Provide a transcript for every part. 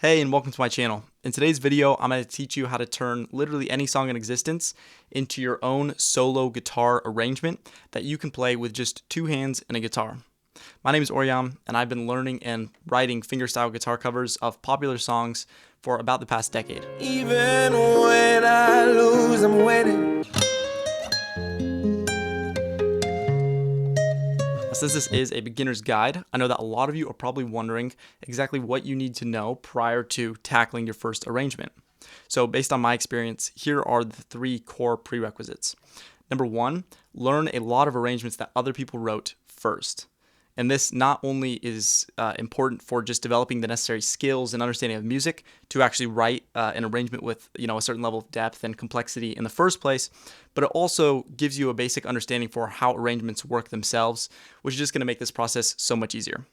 Hey, and welcome to my channel. In today's video, I'm going to teach you how to turn literally any song in existence into your own solo guitar arrangement that you can play with just two hands and a guitar. My name is Oryam, and I've been learning and writing fingerstyle guitar covers of popular songs for about the past decade. Even when I lose, I'm winning. Since this is a beginner's guide, I know that a lot of you are probably wondering exactly what you need to know prior to tackling your first arrangement. So based on my experience, here are the three core prerequisites. Number one, learn a lot of arrangements that other people wrote first. And this not only is important for just developing the necessary skills and understanding of music to actually write an arrangement with a certain level of depth and complexity in the first place, but it also gives you a basic understanding for how arrangements work themselves, which is just going to make this process so much easier.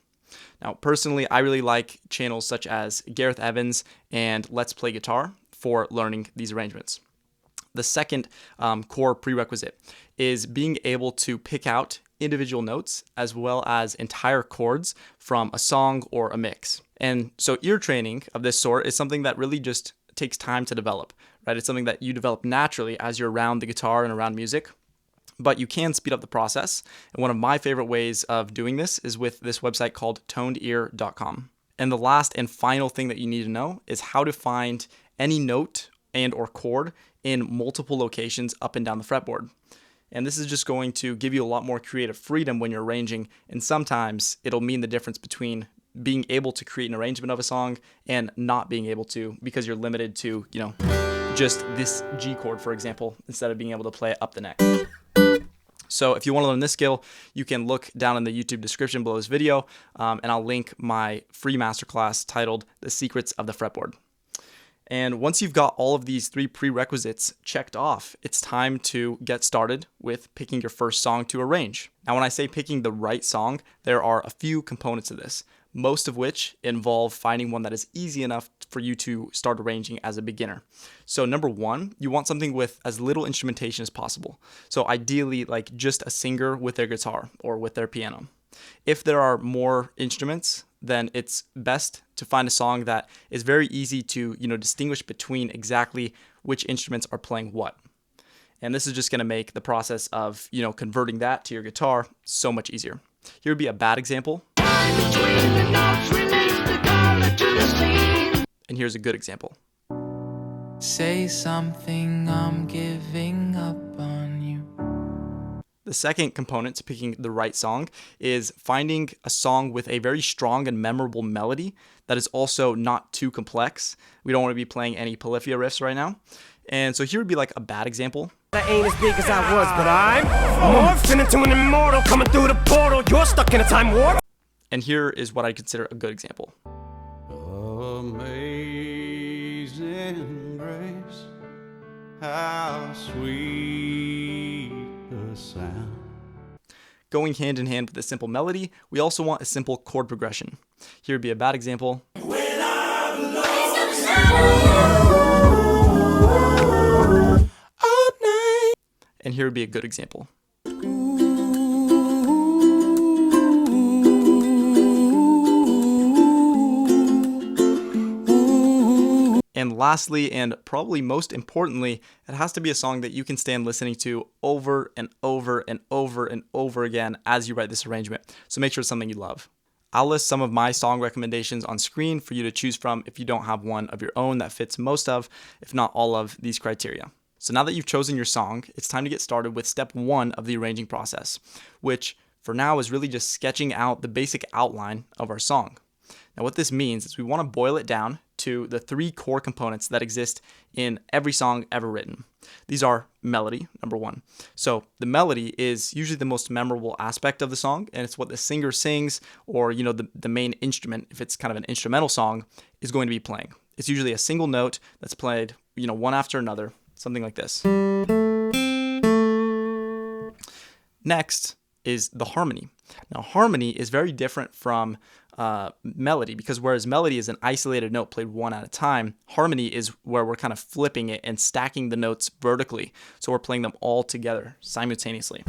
Now, personally, I really like channels such as Gareth Evans and Let's Play Guitar for learning these arrangements. The second core prerequisite is being able to pick out individual notes as well as entire chords from a song or a mix. And so ear training of this sort is something that really just takes time to develop, right? It's something that you develop naturally as you're around the guitar and around music, but you can speed up the process. And one of my favorite ways of doing this is with this website called tonedear.com. And the last and final thing that you need to know is how to find any note and or chord in multiple locations up and down the fretboard. And this is just going to give you a lot more creative freedom when you're arranging, and sometimes it'll mean the difference between being able to create an arrangement of a song and not being able to, because you're limited to, just this G chord, for example, instead of being able to play it up the neck. So if you want to learn this skill, you can look down in the YouTube description below this video, and I'll link my free masterclass titled The Secrets of the Fretboard. And once you've got all of these three prerequisites checked off, it's time to get started with picking your first song to arrange. Now, when I say picking the right song, there are a few components to this, most of which involve finding one that is easy enough for you to start arranging as a beginner. So number one, you want something with as little instrumentation as possible. So ideally, like just a singer with their guitar or with their piano. If there are more instruments, then it's best to find a song that is very easy to, distinguish between exactly which instruments are playing what. And this is just going to make the process of, converting that to your guitar so much easier. Here would be a bad example. And here's a good example. Say something, I'm giving up on you. The second component to picking the right song is finding a song with a very strong and memorable melody that is also not too complex. We don't want to be playing any polyphia riffs right now. And so here would be like a bad example. I ain't as big as I was, but I'm morphing into an immortal coming through the portal. You're stuck in a time warp. And here is what I consider a good example. Amazing grace, how sweet the sound. Going hand in hand with a simple melody, we also want a simple chord progression. Here would be a bad example. And here would be a good example. And lastly, and probably most importantly, it has to be a song that you can stand listening to over and over and over and over again as you write this arrangement. So make sure it's something you love. I'll list some of my song recommendations on screen for you to choose from if you don't have one of your own that fits most of, if not all of, these criteria. So now that you've chosen your song, it's time to get started with step one of the arranging process, which for now is really just sketching out the basic outline of our song. Now what this means is we want to boil it down to the three core components that exist in every song ever written. These are melody, number one. So the melody is usually the most memorable aspect of the song, and it's what the singer sings, or the main instrument, if it's kind of an instrumental song, is going to be playing. It's usually a single note that's played, one after another, something like this. Next is the harmony. Now harmony is very different from melody, because whereas melody is an isolated note played one at a time, harmony is where we're kind of flipping it and stacking the notes vertically. So we're playing them all together simultaneously.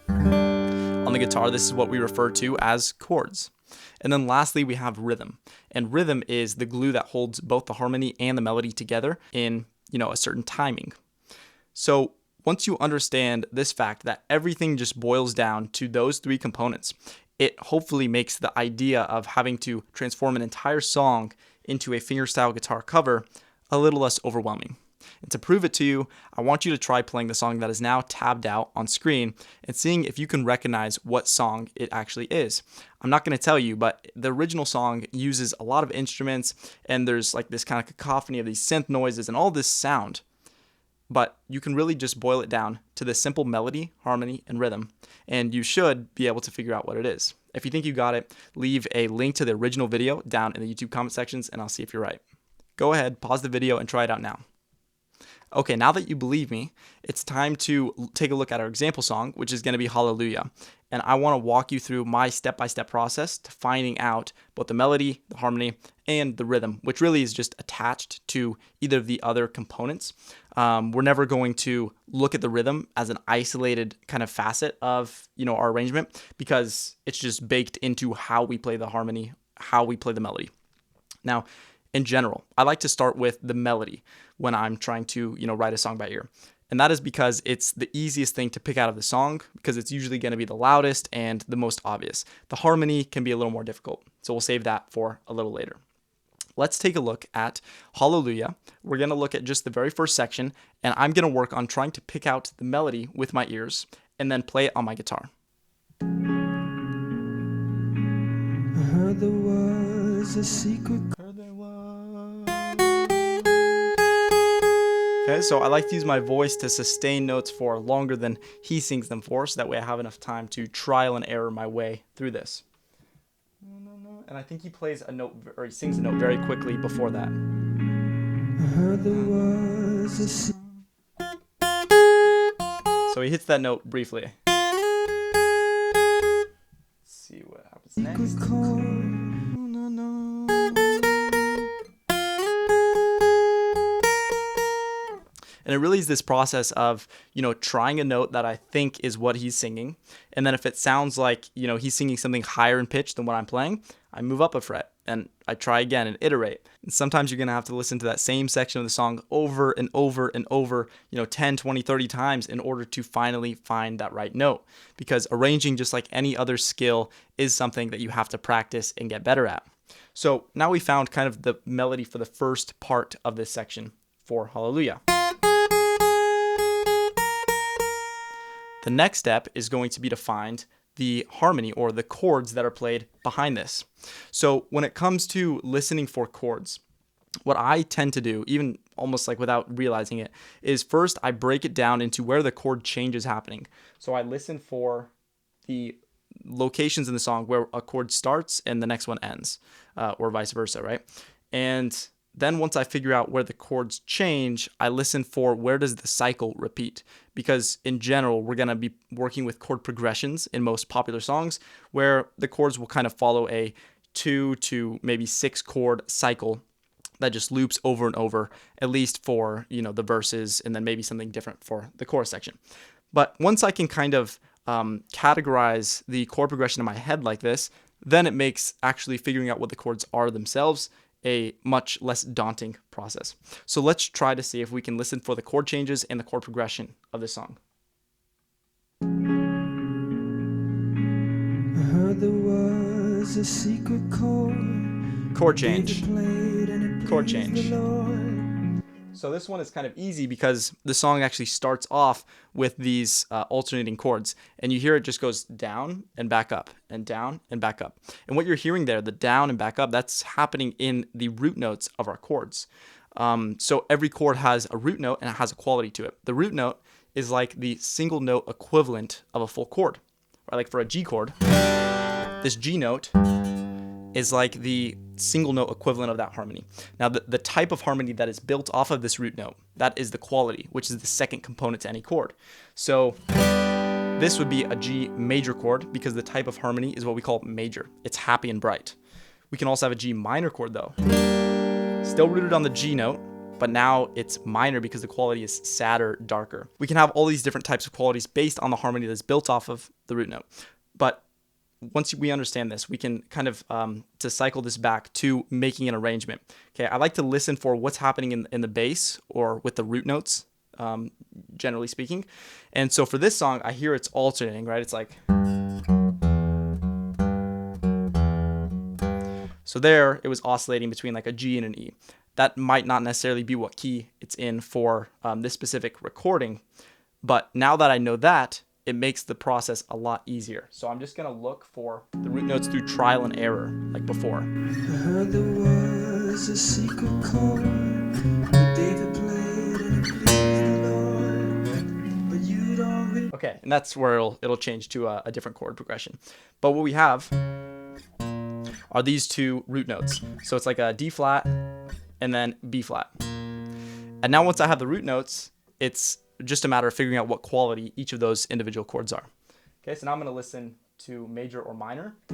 On the guitar, this is what we refer to as chords. And then lastly, we have rhythm. And rhythm is the glue that holds both the harmony and the melody together in, a certain timing. So once you understand this fact that everything just boils down to those three components, it hopefully makes the idea of having to transform an entire song into a fingerstyle guitar cover a little less overwhelming. And to prove it to you, I want you to try playing the song that is now tabbed out on screen and seeing if you can recognize what song it actually is. I'm not going to tell you, but the original song uses a lot of instruments, and there's like this kind of cacophony of these synth noises and all this sound. But you can really just boil it down to this simple melody, harmony, and rhythm, and you should be able to figure out what it is. If you think you got it, leave a link to the original video down in the YouTube comment sections, and I'll see if you're right. Go ahead, pause the video, and try it out now. Okay, now that you believe me, it's time to take a look at our example song, which is going to be Hallelujah. And I want to walk you through my step-by-step process to finding out both the melody, the harmony, and the rhythm, which really is just attached to either of the other components. We're never going to look at the rhythm as an isolated kind of facet of, our arrangement, because it's just baked into how we play the harmony, how we play the melody. Now, in general, I like to start with the melody when I'm trying to, write a song by ear. And that is because it's the easiest thing to pick out of the song, because it's usually going to be the loudest and the most obvious. The harmony can be a little more difficult, so we'll save that for a little later. Let's take a look at Hallelujah. We're going to look at just the very first section, and I'm going to work on trying to pick out the melody with my ears and then play it on my guitar. I heard there was a secret. Okay, so I like to use my voice to sustain notes for longer than he sings them for, so that way I have enough time to trial and error my way through this. And I think he plays a note, or he sings a note very quickly before that. I heard there was a secret. So he hits that note briefly. Let's see what happens next. And it really is this process of, trying a note that I think is what he's singing. And then if it sounds like, he's singing something higher in pitch than what I'm playing, I move up a fret and I try again and iterate. And sometimes you're going to have to listen to that same section of the song over and over and over, 10, 20, 30 times in order to finally find that right note. Because arranging, just like any other skill, is something that you have to practice and get better at. So now we found kind of the melody for the first part of this section for Hallelujah. The next step is going to be to find the harmony, or the chords that are played behind this. So when it comes to listening for chords, what I tend to do, even almost like without realizing it, is first I break it down into where the chord change is happening. So I listen for the locations in the song where a chord starts and the next one ends, or vice versa, right? And then once I figure out where the chords change, I listen for where does the cycle repeat. Because in general, we're going to be working with chord progressions in most popular songs, where the chords will kind of follow a 2 to maybe 6 chord cycle that just loops over and over, at least for, the verses, and then maybe something different for the chorus section. But once I can kind of categorize the chord progression in my head like this, then it makes actually figuring out what the chords are themselves a much less daunting process. So let's try to see if we can listen for the chord changes and the chord progression of this song. I heard there was a secret chord. Chord change. Chord Pleased change. the Lord. So this one is kind of easy because the song actually starts off with these alternating chords, and you hear it just goes down and back up and down and back up. And what you're hearing there, the down and back up, that's happening in the root notes of our chords. So every chord has a root note and it has a quality to it. The root note is like the single note equivalent of a full chord, right? Like for a G chord, this G note is like the single note equivalent of that harmony. Now, the type of harmony that is built off of this root note, that is the quality, which is the second component to any chord. So this would be a G major chord because the type of harmony is what we call major. It's happy and bright. We can also have a G minor chord though. Still rooted on the G note, but now it's minor because the quality is sadder, darker. We can have all these different types of qualities based on the harmony that's built off of the root note. But once we understand this, we can kind of to cycle this back to making an arrangement. Okay, I like to listen for what's happening in the bass or with the root notes, generally speaking. And so for this song, I hear it's alternating, right? It's like, so there it was oscillating between like a G and an E. That might not necessarily be what key it's in for this specific recording, but now that I know that, it makes the process a lot easier. So I'm just gonna look for the root notes through trial and error, like before. I heard there was a secret chord that David played and it pleased the Lord, but you don't really. Okay, and that's where it'll change to a different chord progression. But what we have are these two root notes. So it's like a D flat and then B flat. And now once I have the root notes, it's just a matter of figuring out what quality each of those individual chords are. Okay, so now I'm going to listen to major or minor. I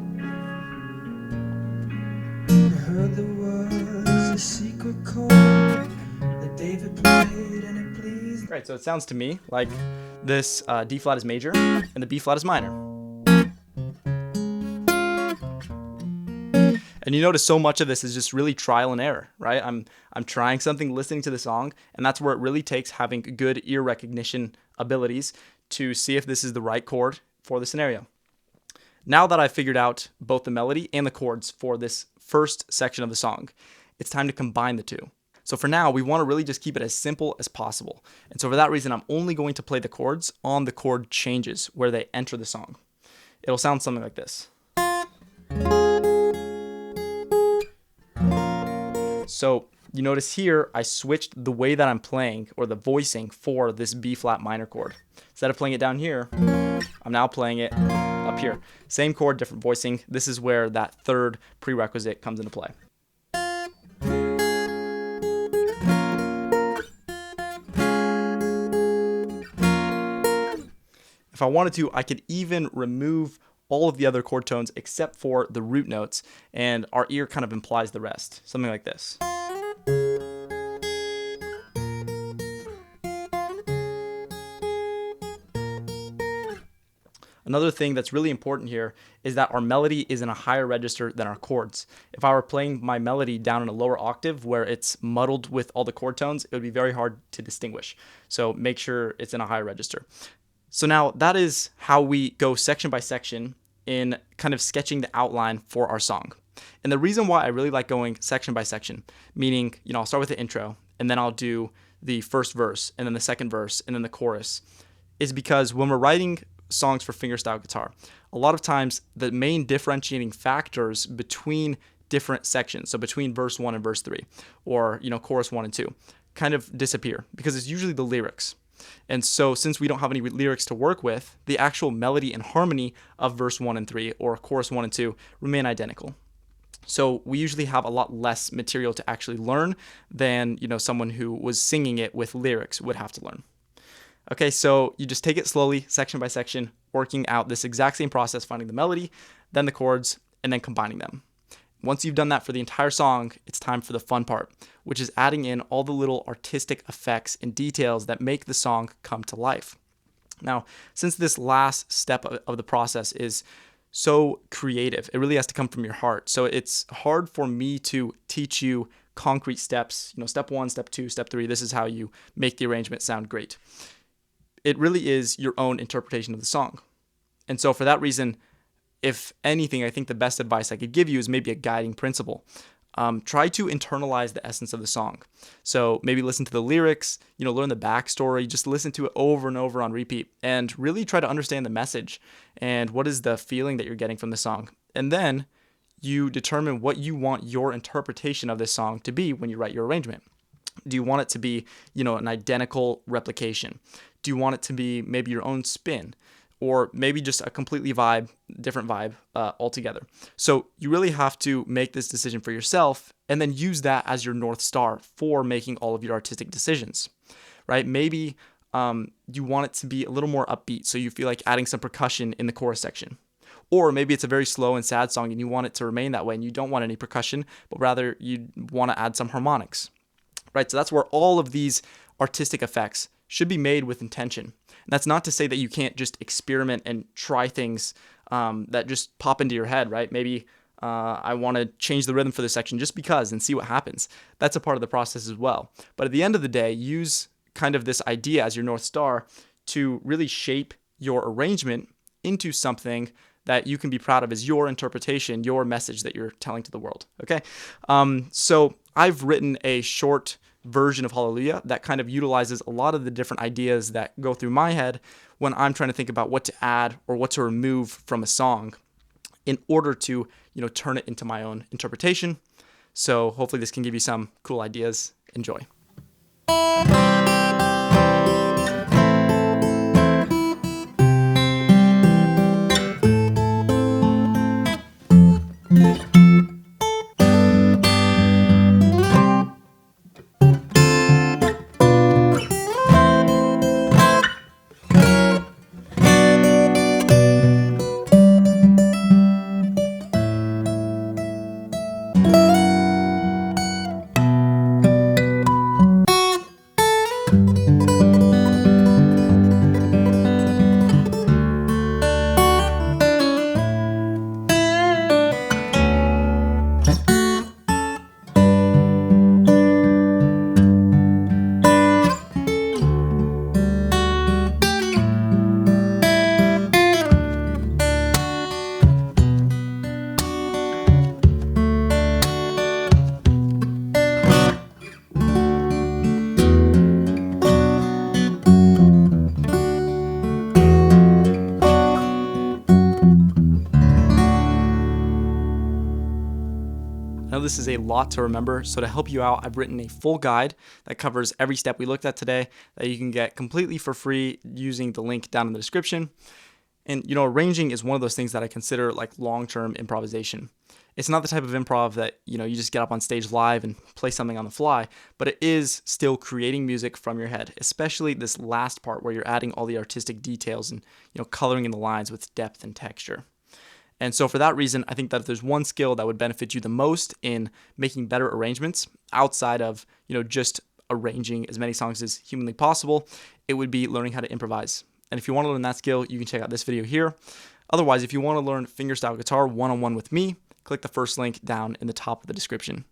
heard there was a secret chord that David played and it pleased. Great, so it sounds to me like this D flat is major and the B flat is minor. And you notice so much of this is just really trial and error, right? I'm trying something, listening to the song, and that's where it really takes having good ear recognition abilities to see if this is the right chord for the scenario. Now that I've figured out both the melody and the chords for this first section of the song, it's time to combine the two. So for now, we want to really just keep it as simple as possible. And so for that reason, I'm only going to play the chords on the chord changes where they enter the song. It'll sound something like this. So you notice here, I switched the way that I'm playing or the voicing for this B flat minor chord. Instead of playing it down here, I'm now playing it up here. Same chord, different voicing. This is where that third prerequisite comes into play. If I wanted to, I could even remove all of the other chord tones except for the root notes, and our ear kind of implies the rest. Something like this. Another thing that's really important here is that our melody is in a higher register than our chords. If I were playing my melody down in a lower octave where it's muddled with all the chord tones, it would be very hard to distinguish. So make sure it's in a higher register. So now that is how we go section by section in kind of sketching the outline for our song. And the reason why I really like going section by section, meaning, I'll start with the intro and then I'll do the first verse and then the second verse and then the chorus, is because when we're writing songs for fingerstyle guitar, a lot of times the main differentiating factors between different sections, so between verse 1 and verse 3, or chorus 1 and 2, kind of disappear because it's usually the lyrics. And so since we don't have any lyrics to work with, the actual melody and harmony of verse 1 and 3 or chorus 1 and 2 remain identical. So we usually have a lot less material to actually learn than, someone who was singing it with lyrics would have to learn. Okay, so you just take it slowly, section by section, working out this exact same process, finding the melody, then the chords, and then combining them. Once you've done that for the entire song, it's time for the fun part, which is adding in all the little artistic effects and details that make the song come to life. Now, since this last step of the process is so creative, it really has to come from your heart. So it's hard for me to teach you concrete steps, step 1, step 2, step 3, this is how you make the arrangement sound great. It really is your own interpretation of the song. And so for that reason, if anything, I think the best advice I could give you is maybe a guiding principle. Try to internalize the essence of the song. So maybe listen to the lyrics, learn the backstory, just listen to it over and over on repeat, and really try to understand the message and what is the feeling that you're getting from the song. And then you determine what you want your interpretation of this song to be when you write your arrangement. Do you want it to be, an identical replication? Do you want it to be maybe your own spin? Or maybe just a completely different vibe altogether. So you really have to make this decision for yourself and then use that as your North Star for making all of your artistic decisions, right? Maybe you want it to be a little more upbeat, so you feel like adding some percussion in the chorus section. Or maybe it's a very slow and sad song and you want it to remain that way and you don't want any percussion, but rather you want to add some harmonics, right? So that's where all of these artistic effects should be made with intention. And that's not to say that you can't just experiment and try things that just pop into your head, right? Maybe I want to change the rhythm for this section just because and see what happens. That's a part of the process as well. But at the end of the day, use kind of this idea as your North Star to really shape your arrangement into something that you can be proud of as your interpretation, your message that you're telling to the world, okay? So I've written a short version of Hallelujah that kind of utilizes a lot of the different ideas that go through my head when I'm trying to think about what to add or what to remove from a song in order to, turn it into my own interpretation. So hopefully this can give you some cool ideas. Enjoy. I know this is a lot to remember, so to help you out, I've written a full guide that covers every step we looked at today that you can get completely for free using the link down in the description. And, arranging is one of those things that I consider like long-term improvisation. It's not the type of improv that, you just get up on stage live and play something on the fly, but it is still creating music from your head, especially this last part where you're adding all the artistic details and, coloring in the lines with depth and texture. And so for that reason, I think that if there's one skill that would benefit you the most in making better arrangements outside of, just arranging as many songs as humanly possible, it would be learning how to improvise. And if you want to learn that skill, you can check out this video here. Otherwise, if you want to learn fingerstyle guitar one-on-one with me, click the first link down in the top of the description.